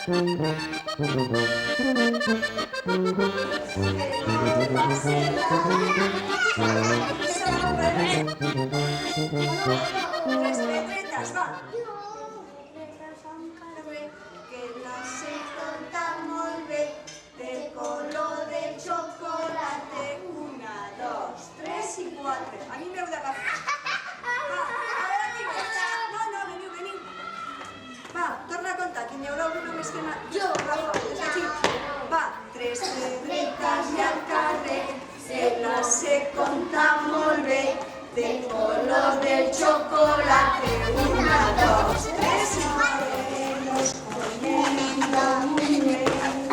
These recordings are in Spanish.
Tres letretes, va. Que la sé contar molt bé, del color del chocolate. 1, 2, 3 i 4. A mi m'heu d'agafar. Va, a veure qui veig. No, veniu. Va, torna a contar, que n'hi haurà algú només que m'ha... Jo, Rafa, des d'aquí. Va, 3 pedretes i al carrer, que la sé contar molt bé, del color del chocolate. 1, 2, 3 y 4.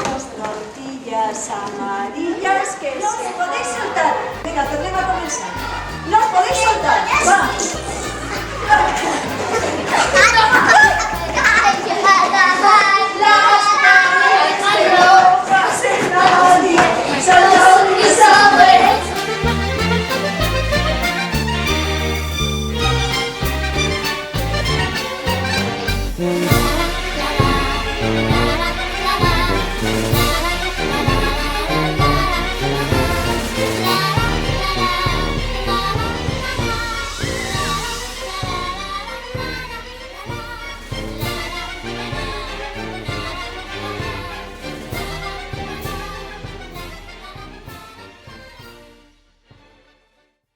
Los tortillas amarillas que se podéis soltar. Venga, tornem a comenzar. No os podéis soltar. Va.